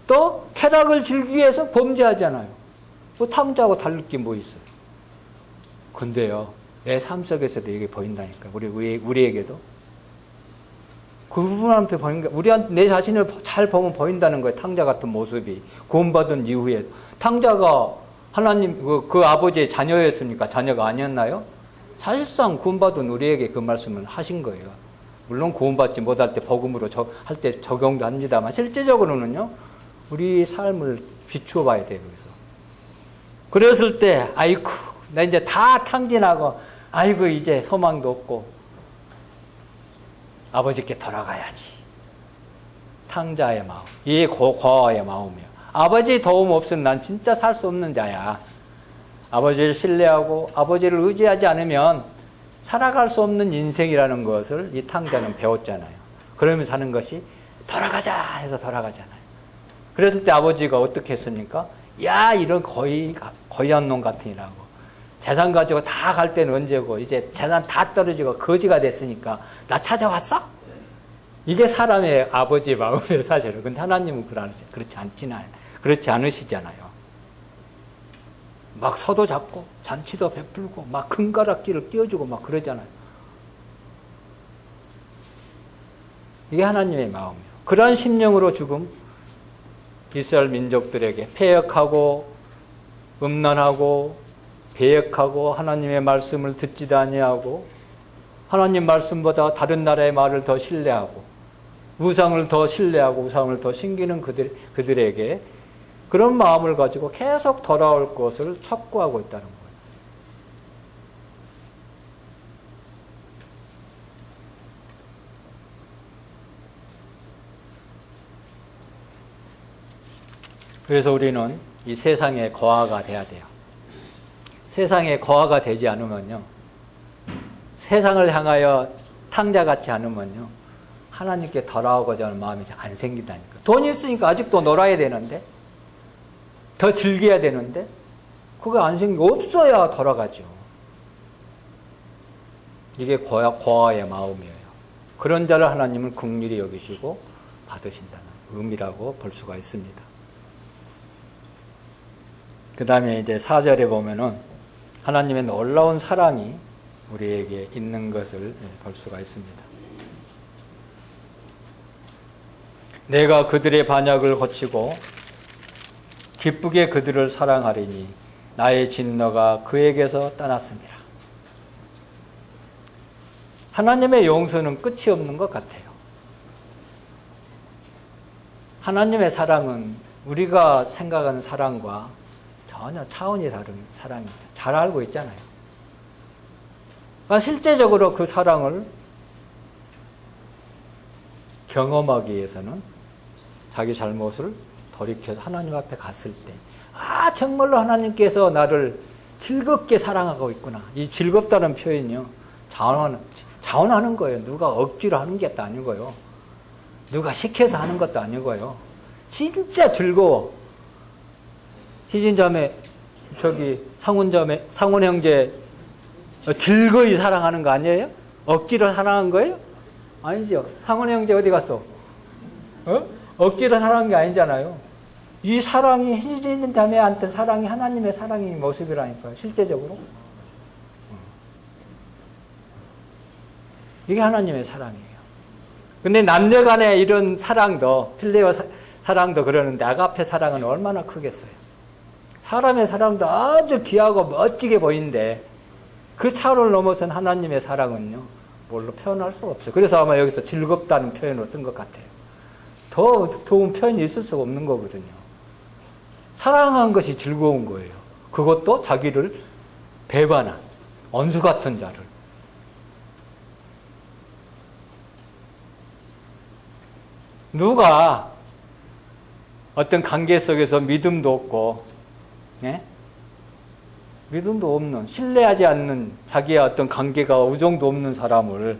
또 쾌락을 즐기기 위해서 범죄하잖아요. 뭐 탕자하고 다를 게 뭐 있어요. 근데요, 내 삶 속에서도 이게 보인다니까. 우리에게도. 그 부분한테 보니까, 내 자신을 잘 보면 보인다는 거예요. 탕자 같은 모습이. 구원받은 이후에. 탕자가 하나님, 그 아버지의 자녀였습니까? 자녀가 아니었나요? 사실상 구원받은 우리에게 그 말씀을 하신 거예요. 물론 구원받지 못할 때 복음으로 할 때 적용도 합니다만, 실제적으로는요, 우리 삶을 비추어 봐야 돼요. 그랬을 때, 아이고, 나 이제 다 탕진하고, 아이고, 이제 소망도 없고, 아버지께 돌아가야지. 탕자의 마음, 이 고아의 마음이요. 아버지 도움 없으면 난 진짜 살 수 없는 자야. 아버지를 신뢰하고 아버지를 의지하지 않으면 살아갈 수 없는 인생이라는 것을 이 탕자는 배웠잖아요. 그러면서 하는 것이 돌아가자 해서 돌아가잖아요. 그랬을 때 아버지가 어떻게 했습니까? 야, 이런 거의한 놈 같으니라고. 재산 가지고 다 갈 때는 언제고, 이제 재산 다 떨어지고 거지가 됐으니까 나 찾아왔어? 이게 사람의 아버지의 마음이에요, 사실은. 근데 하나님은 그렇지 않으시잖아요. 막 서도 잡고, 잔치도 베풀고, 막 금가락지를 끼워주고 막 그러잖아요. 이게 하나님의 마음이에요. 그러한 심령으로 지금 이스라엘 민족들에게 패역하고 음란하고 배역하고 하나님의 말씀을 듣지도 아니하고 하나님 말씀보다 다른 나라의 말을 더 신뢰하고 우상을 더 신뢰하고 우상을 더 섬기는 그들에게 그런 마음을 가지고 계속 돌아올 것을 촉구하고 있다는 거예요. 그래서 우리는 이 세상의 거하가 돼야 돼요. 세상의 거하가 되지 않으면요, 세상을 향하여 탕자같지 않으면요, 하나님께 돌아오고자 하는 마음이 안 생긴다니까. 돈이 있으니까 아직도 놀아야 되는데, 더 즐겨야 되는데, 그게 안 생기고 없어야 돌아가죠. 이게 고아의 마음이에요. 그런 자를 하나님은 긍휼히 여기시고 받으신다는 의미라고 볼 수가 있습니다. 그 다음에 이제 4절에 보면은 하나님의 놀라운 사랑이 우리에게 있는 것을 볼 수가 있습니다. 내가 그들의 반역을 고치고 기쁘게 그들을 사랑하리니 나의 진노가 그에게서 떠났습니다. 하나님의 용서는 끝이 없는 것 같아요. 하나님의 사랑은 우리가 생각하는 사랑과 전혀 차원이 다른 사랑이죠. 잘 알고 있잖아요. 그러니까 실제적으로 그 사랑을 경험하기 위해서는 자기 잘못을 돌이켜서 하나님 앞에 갔을 때, 아, 정말로 하나님께서 나를 즐겁게 사랑하고 있구나. 이 즐겁다는 표현이요, 자원하는 거예요. 누가 억지로 하는 게 아니고요. 누가 시켜서 하는 것도 아니고요. 진짜 즐거워. 희진자매, 상훈 형제 즐거이 사랑하는 거 아니에요? 억지로 사랑한 거예요? 아니죠. 상훈 형제 어디 갔어? 억지로 사랑한 게 아니잖아요. 이 사랑이 희진자매한테 사랑이 하나님의 사랑의 모습이라니까요. 실제적으로. 이게 하나님의 사랑이에요. 근데 남녀 간의 이런 사랑도, 필레오 사랑도 그러는데 아가페 사랑은 얼마나 크겠어요. 사람의 사랑도 아주 귀하고 멋지게 보이는데 그 차원을 넘어선 하나님의 사랑은요, 뭘로 표현할 수가 없어요. 그래서 아마 여기서 즐겁다는 표현으로 쓴 것 같아요. 더 좋은 표현이 있을 수가 없는 거거든요. 사랑한 것이 즐거운 거예요. 그것도 자기를 배반한 원수 같은 자를. 누가 어떤 관계 속에서 믿음도 없고, 예? 믿음도 없는, 신뢰하지 않는 자기의 어떤 관계가 우정도 없는 사람을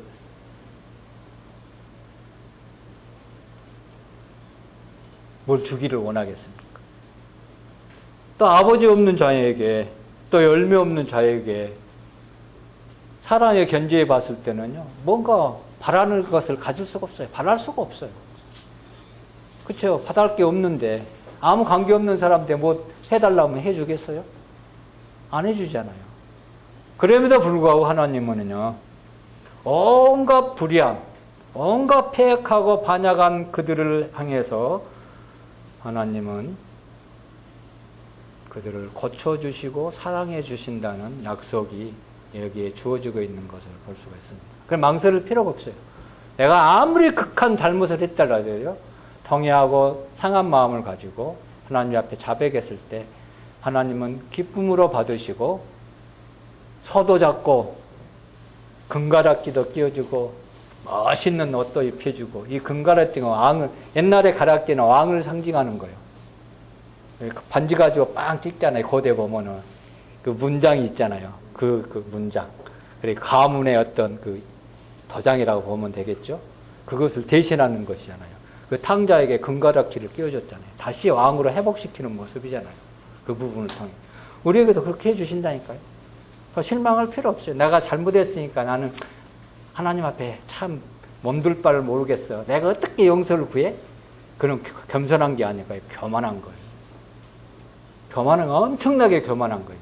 뭘 주기를 원하겠습니까? 또 아버지 없는 자에게, 또 열매 없는 자에게 사랑에 견지해 봤을 때는요, 뭔가 바라는 것을 가질 수가 없어요. 바랄 수가 없어요. 그렇죠? 받을 게 없는데, 아무 관계 없는 사람한테 뭐 해달라면 해주겠어요? 안 해주잖아요. 그럼에도 불구하고 하나님은요, 온갖 불의함, 온갖 패역하고 반역한 그들을 향해서 하나님은 그들을 고쳐주시고 사랑해 주신다는 약속이 여기에 주어지고 있는 것을 볼 수가 있습니다. 그럼 망설일 필요가 없어요. 내가 아무리 극한 잘못을 했더라도요, 통회하고 상한 마음을 가지고 하나님 앞에 자백했을 때 하나님은 기쁨으로 받으시고 소도 잡고 금가락지도 끼워주고 멋있는 옷도 입혀주고, 이 금가락지가 왕을, 옛날에 가락지는 왕을 상징하는 거예요. 반지 가지고 빵 찍잖아요. 고대 보면은 그 문장이 있잖아요. 그 문장. 그리고 가문의 어떤 그 도장이라고 보면 되겠죠. 그것을 대신하는 것이잖아요. 그 탕자에게 금가락지를 끼워줬잖아요. 다시 왕으로 회복시키는 모습이잖아요. 그 부분을 통해. 우리에게도 그렇게 해주신다니까요. 실망할 필요 없어요. 내가 잘못했으니까 나는 하나님 앞에 참 몸둘 바를 모르겠어. 내가 어떻게 용서를 구해? 그런 겸손한 게 아니고 교만한 거예요. 교만은 엄청나게 교만한 거예요.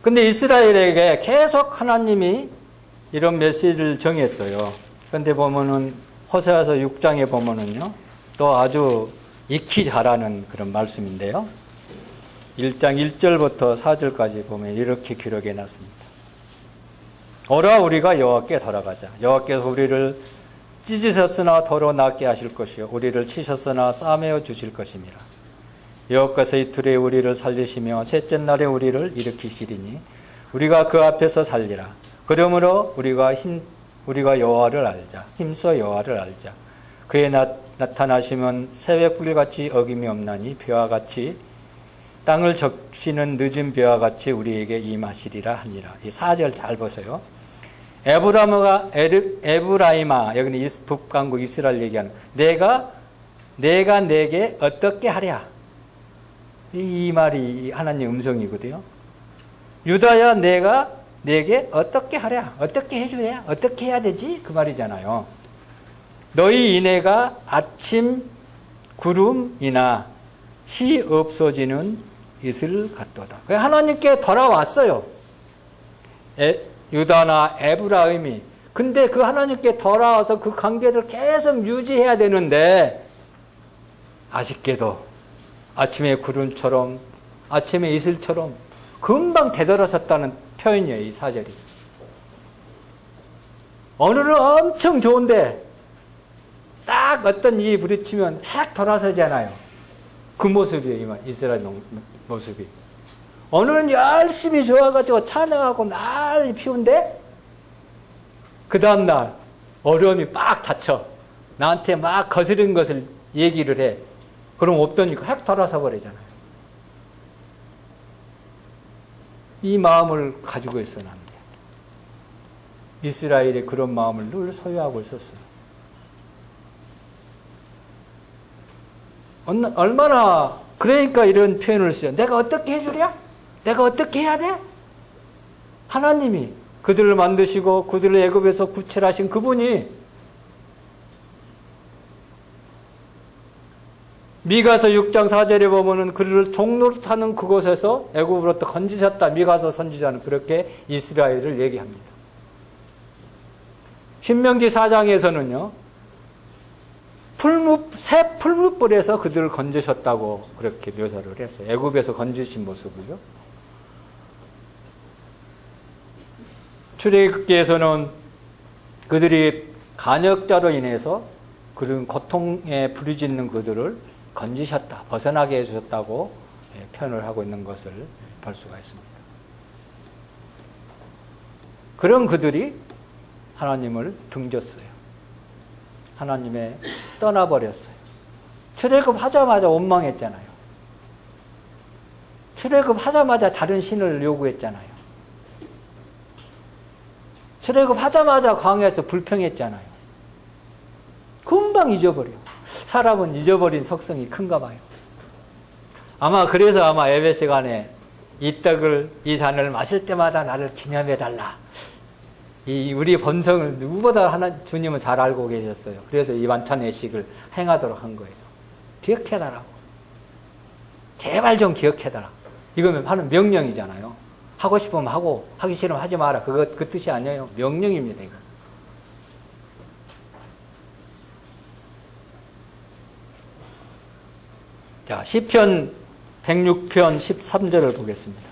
근데 이스라엘에게 계속 하나님이 이런 메시지를 정했어요. 그런데 보면은 호세아서 6장에 보면은요, 또 아주 익히 잘하는 그런 말씀인데요. 1장 1절부터 4절까지 보면 이렇게 기록해 놨습니다. 오라 우리가 여호와께 돌아가자. 여호와께서 우리를 찢으셨으나 더러 낫게 하실 것이요 우리를 치셨으나 싸매어 주실 것임이라. 여호와께서 이틀에 우리를 살리시며 셋째 날에 우리를 일으키시리니 우리가 그 앞에서 살리라. 그러므로 우리가 여호와를 알자. 힘써 여호와를 알자. 그의 나타나시면 새벽불같이 어김이 없나니 벼와 같이 땅을 적시는 늦은 벼와 같이 우리에게 임하시리라 하니라. 이 4절 잘 보세요. 에브라임아, 여기는 북강국 이스라엘 얘기하는, 내가 내게 어떻게 하랴. 이 말이 하나님 음성이거든요. 유다야, 내가 내게 어떻게 하랴. 어떻게 해주랴. 어떻게 해야 되지? 그 말이잖아요. 너희 이내가 아침 구름이나 시 없어지는 이슬 같도다. 하나님께 돌아왔어요. 유다나 에브라임이. 근데 그 하나님께 돌아와서 그 관계를 계속 유지해야 되는데 아쉽게도 아침의 구름처럼 아침의 이슬처럼 금방 되돌아섰다는 표현이에요. 이 4절이. 오늘은 엄청 좋은데 딱 어떤 일이 부딪히면 확 돌아서잖아요. 그 모습이에요. 이스라엘 모습이. 오늘은 열심히 좋아가지고 찬양하고 난리 피운데 그 다음날 어려움이 빡 닥쳐. 나한테 막 거스른 것을 얘기를 해. 그럼 없더니까 확 돌아서 버리잖아요. 이 마음을 가지고 있어는 안 돼. 이스라엘이 그런 마음을 늘 소유하고 있었어요. 얼마나, 그러니까 이런 표현을 써요. 내가 어떻게 해주랴? 내가 어떻게 해야 돼? 하나님이 그들을 만드시고 그들을 애굽에서 구출하신 그분이 미가서 6장 4절에 보면은 그들을 종노릇하는 그곳에서 애굽으로부터 건지셨다. 미가서 선지자는 그렇게 이스라엘을 얘기합니다. 신명기 4장에서는요. 새 풀무불에서 그들을 건지셨다고 그렇게 묘사를 했어요. 애굽에서 건지신 모습을요. 출애굽기에서는 그들이 간역자로 인해서 그런 고통에 부르짖는 그들을 건지셨다, 벗어나게 해주셨다고 표현을 하고 있는 것을 볼 수가 있습니다. 그런 그들이 하나님을 등졌어요. 하나님의 떠나버렸어요. 출애굽 하자마자 원망했잖아요. 출애굽 하자마자 다른 신을 요구했잖아요. 출애굽 하자마자 광야에서 불평했잖아요. 금방 잊어버려. 사람은 잊어버린 속성이 큰가 봐요. 그래서 에베스간에 이 잔을 마실 때마다 나를 기념해달라. 우리 본성을 누구보다 주님은 잘 알고 계셨어요. 그래서 이 만찬 예식을 행하도록 한 거예요. 기억해달라고. 제발 좀 기억해달라. 이거는 하는 명령이잖아요. 하고 싶으면 하고, 하기 싫으면 하지 마라. 그 뜻이 아니에요. 명령입니다, 이거. 자, 시편 106편 13절을 보겠습니다.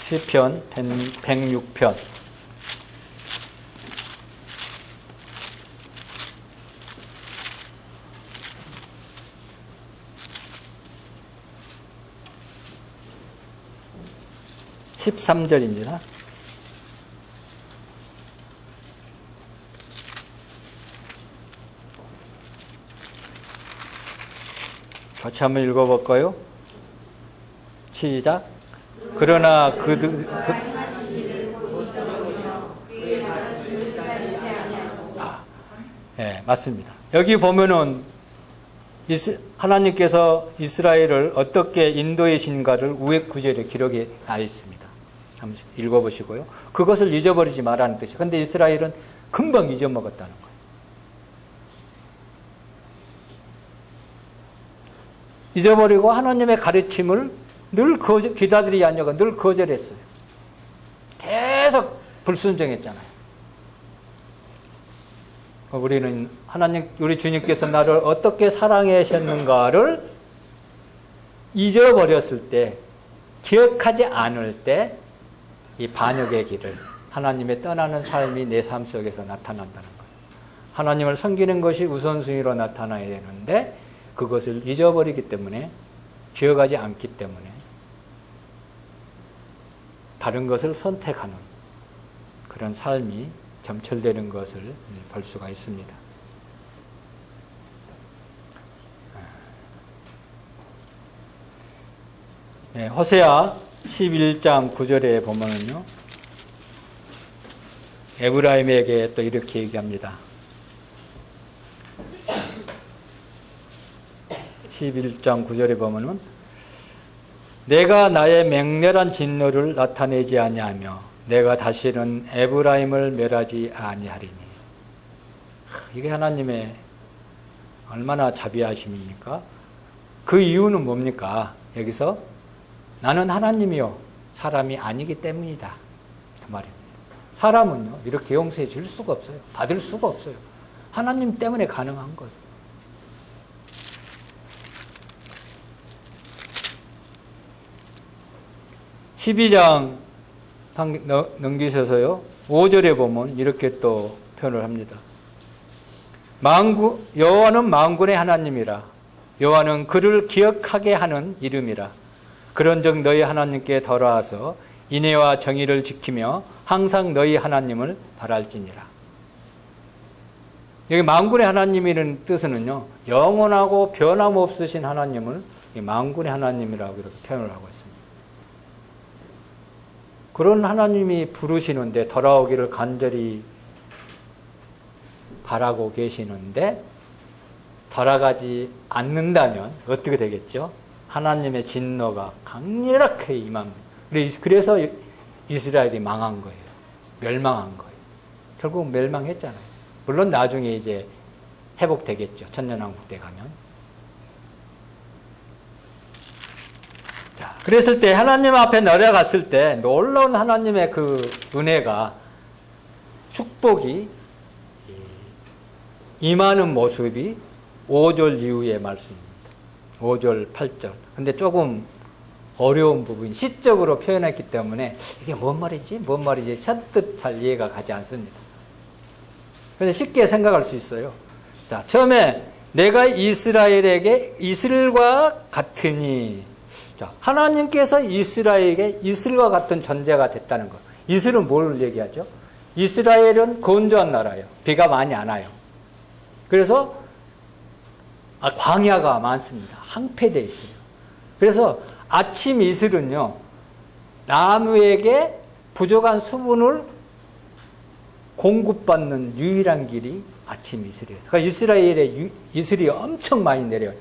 시편 106편 13절입니다. 같이 한번 읽어볼까요? 시작. 그러나 네, 맞습니다. 여기 보면은 하나님께서 이스라엘을 어떻게 인도하신가를 우회 구절에 기록해 나 있습니다. 한번 읽어보시고요. 그것을 잊어버리지 말라는 뜻이에요. 그런데 이스라엘은 금방 잊어먹었다는 거예요. 잊어버리고 하나님의 가르침을 늘 귀다들이 아니라 늘 거절했어요. 계속 불순종했잖아요. 우리는 우리 주님께서 나를 어떻게 사랑하셨는가를 잊어버렸을 때, 기억하지 않을 때, 이 반역의 길을, 하나님의 떠나는 삶이 내 삶 속에서 나타난다는 거예요. 하나님을 섬기는 것이 우선순위로 나타나야 되는데, 그것을 잊어버리기 때문에, 기억하지 않기 때문에, 다른 것을 선택하는 그런 삶이 점철되는 것을 볼 수가 있습니다. 호세아 11장 9절에 보면은요, 에브라임에게 또 이렇게 얘기합니다. 11장 9절에 보면은 내가 나의 맹렬한 진노를 나타내지 아니하며 내가 다시는 에브라임을 멸하지 아니하리니. 이게 하나님의 얼마나 자비하심입니까? 그 이유는 뭡니까? 여기서 나는 하나님이요 사람이 아니기 때문이다, 그 말입니다. 사람은요 이렇게 용서해 줄 수가 없어요. 받을 수가 없어요. 하나님 때문에 가능한 거예요. (12장) 넘기셔서요 5절에 보면 이렇게 또 표현을 합니다. 여호와는 만군의 하나님이라. 여호와는 그를 기억하게 하는 이름이라. 그런즉 너희 하나님께 돌아와서 인애와 정의를 지키며 항상 너희 하나님을 바랄지니라. 여기 만군의 하나님이라는 뜻은요 영원하고 변함없으신 하나님을 만군의 하나님이라고 이렇게 표현을 하고 있습니다. 그런 하나님이 부르시는데, 돌아오기를 간절히 바라고 계시는데 돌아가지 않는다면 어떻게 되겠죠? 하나님의 진노가 강렬하게 임합니다. 그래서 이스라엘이 망한 거예요. 멸망한 거예요. 결국 멸망했잖아요. 물론 나중에 이제 회복되겠죠. 천년왕국 때 가면. 자, 그랬을 때 하나님 앞에 내려갔을 때 놀라운 하나님의 그 은혜가, 축복이 임하는 모습이 5절 이후의 말씀입니다. 5절, 8절. 근데 조금 어려운 부분, 시적으로 표현했기 때문에 이게 뭔 말이지? 뭔 말이지? 선뜻 잘 이해가 가지 않습니다. 그래서 쉽게 생각할 수 있어요. 자, 처음에 내가 이스라엘에게 이슬과 같으니, 자, 하나님께서 이스라엘에게 이슬과 같은 존재가 됐다는 것. 이슬은 뭘 얘기하죠? 이스라엘은 건조한 나라예요. 비가 많이 안 와요. 그래서 광야가 많습니다. 황폐되어 있어요. 그래서 아침 이슬은요, 나무에게 부족한 수분을 공급받는 유일한 길이 아침 이슬이에요. 그러니까 이스라엘에 이슬이 엄청 많이 내려요.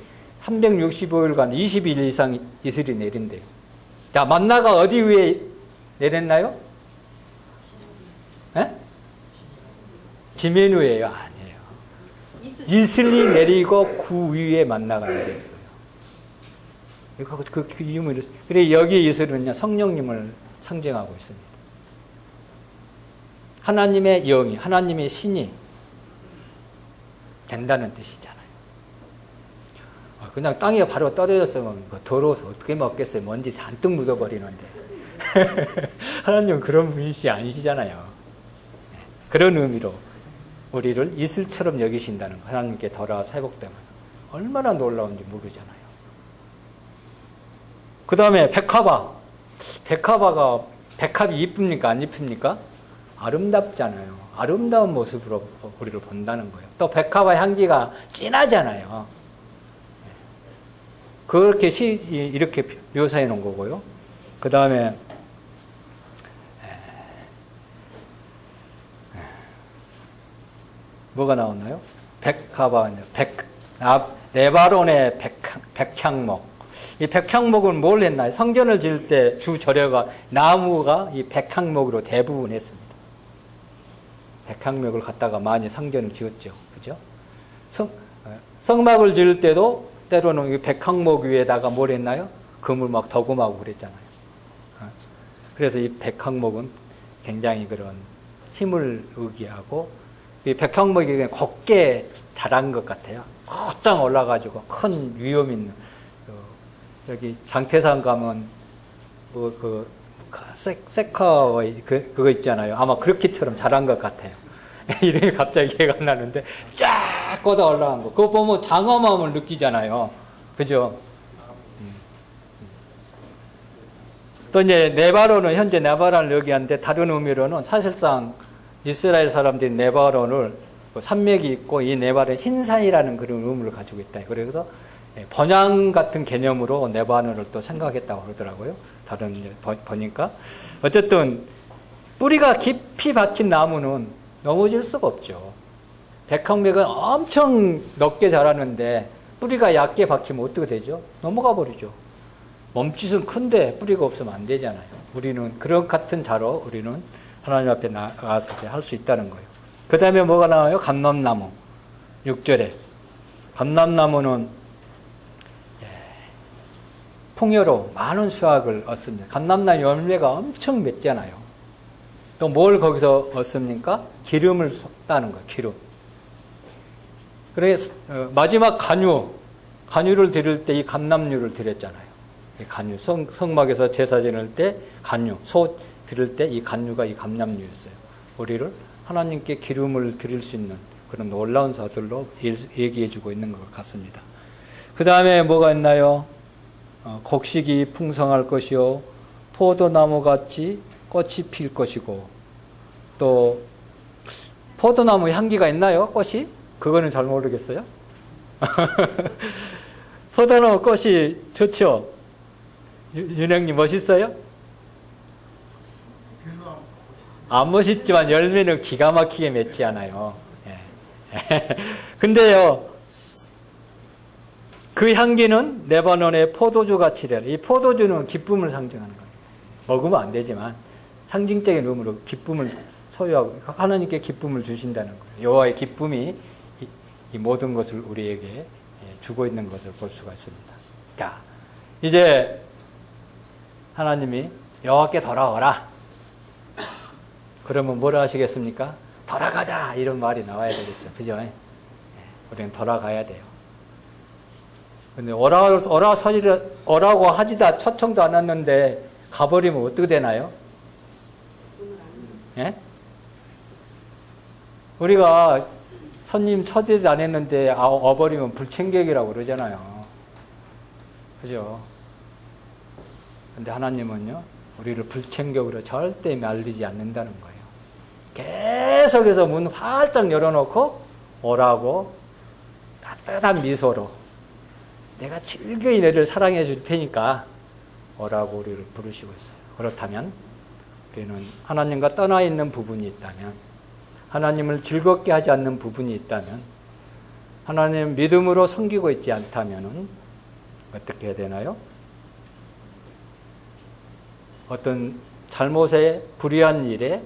365일간 20일 이상 이슬이 내린대요. 자, 만나가 어디 위에 내렸나요? 에? 지면 위에요? 아니에요. 이슬이 내리고 그 위에 만나가 내렸어요. 그 이유는 이렇습니다. 그래, 여기 이슬은요, 성령님을 상징하고 있습니다. 하나님의 영이, 하나님의 신이 된다는 뜻이잖아요. 그냥 땅에 바로 떨어졌으면 더러워서 어떻게 먹겠어요? 먼지 잔뜩 묻어버리는데. 하나님은 그런 분이시 아니시잖아요. 그런 의미로 우리를 이슬처럼 여기신다는 거. 하나님께 돌아와서 회복되면 얼마나 놀라운지 모르잖아요. 그 다음에 백합화. 백합이 이쁩니까? 안 이쁩니까? 아름답잖아요. 아름다운 모습으로 우리를 본다는 거예요. 또 백합화 향기가 진하잖아요. 그렇게 이렇게 묘사해 놓은 거고요. 그 다음에 뭐가 나오나요? 백합화, 레바논의 백향목. 이 백향목은 뭘 했나요? 성전을 지을 때 주 절여가 나무가 이 백향목으로 대부분 했습니다. 백향목을 갖다가 많이 성전을 지었죠. 그죠? 성막을 지을 때도 때로는 이 백향목 위에다가 뭘 했나요? 금을 막 더금하고 그랬잖아요. 그래서 이 백항목은 굉장히 그런 힘을 의기하고, 이 백항목이 그냥 곱게 자란 것 같아요. 곧장 올라가지고 큰 위험 있는, 여기 장태산 가면 세카의 그거 있잖아요. 아마 그렇게처럼 자란 것 같아요. 이름이 갑자기 기회가 안 나는데 쫙 뻗어 올라간 거. 그거 보면 장엄함을 느끼잖아요. 그죠? 또 이제 네바론은 현재 네바란을 얘기하는데 다른 의미로는 사실상 이스라엘 사람들이 네바론을 산맥이 있고 이 네바론은 흰산이라는 그런 의미를 가지고 있다. 그래서 번향 같은 개념으로 네바논을 또 생각했다고 그러더라고요. 다른 보니까 어쨌든 뿌리가 깊이 박힌 나무는 넘어질 수가 없죠. 백항백은 엄청 넓게 자라는데 뿌리가 얕게 박히면 어떻게 되죠? 넘어가 버리죠. 몸짓은 큰데 뿌리가 없으면 안 되잖아요. 우리는 그런 같은 자로 우리는 하나님 앞에 나가서 할 수 있다는 거예요. 그 다음에 뭐가 나와요? 감람나무. 6절에 감람나무는 풍요로 많은 수확을 얻습니다. 감람나무 열매가 엄청 맺잖아요. 또 뭘 거기서 얻습니까? 기름을 쏟다는 거예요. 기름. 그래서 마지막 간유를 드릴 때 이 감람류를 드렸잖아요. 이 간유, 성막에서 제사 지낼 때 간유, 소 드릴 때 이 간유가 이 감람류였어요. 우리를 하나님께 기름을 드릴 수 있는 그런 놀라운 사들로 얘기해주고 있는 것 같습니다. 그 다음에 뭐가 있나요? 곡식이 풍성할 것이요 포도나무같이 꽃이 필 것이고, 또 포도나무 향기가 있나요? 꽃이? 그거는 잘 모르겠어요. 포도나무 꽃이 좋죠? 윤행님 멋있어요? 안 멋있지만 열매는 기가 막히게 맺지 않아요. 근데요, 그 향기는 레바논의 포도주 같이 되라. 이 포도주는 기쁨을 상징하는 거예요. 먹으면 안 되지만 상징적인 의미로 기쁨을 소유하고 하나님께 기쁨을 주신다는 거예요. 여호와의 기쁨이 이 모든 것을 우리에게 주고 있는 것을 볼 수가 있습니다. 자, 이제 하나님이 여호와께 돌아오라. 그러면 뭐라 하시겠습니까? 돌아가자 이런 말이 나와야 되겠죠. 그죠? 우리는 돌아가야 돼요. 근데 오라고 하지도 초청도 안 왔는데 가버리면 어떻게 되나요? 예? 우리가 손님 초대도 안 했는데 와버리면 불청객이라고 그러잖아요. 그죠? 근데 하나님은요, 우리를 불청객으로 절대 말리지 않는다는 거예요. 계속해서 문 활짝 열어놓고 오라고 따뜻한 미소로 내가 즐거이 너를 사랑해 줄 테니까 오라고 우리를 부르시고 있어요. 그렇다면 우리는 하나님과 떠나 있는 부분이 있다면, 하나님을 즐겁게 하지 않는 부분이 있다면, 하나님 믿음으로 섬기고 있지 않다면 어떻게 해야 되나요? 어떤 잘못에 불의한 일에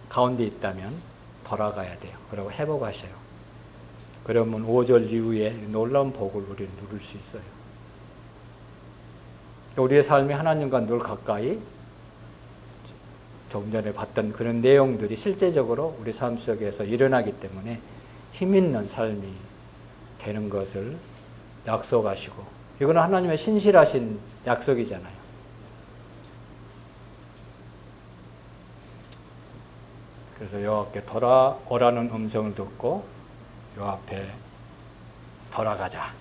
가운데 있다면 돌아가야 돼요. 그리고 회복하셔요. 그러면 5절 이후에 놀라운 복을 우리는 누릴 수 있어요. 우리의 삶이 하나님과 늘 가까이, 조금 전에 봤던 그런 내용들이 실제적으로 우리 삶 속에서 일어나기 때문에 힘있는 삶이 되는 것을 약속하시고, 이거는 하나님의 신실하신 약속이잖아요. 그래서 여호와께 돌아오라는 음성을 듣고 요 앞에 돌아가자.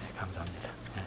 네, 감사합니다. 네.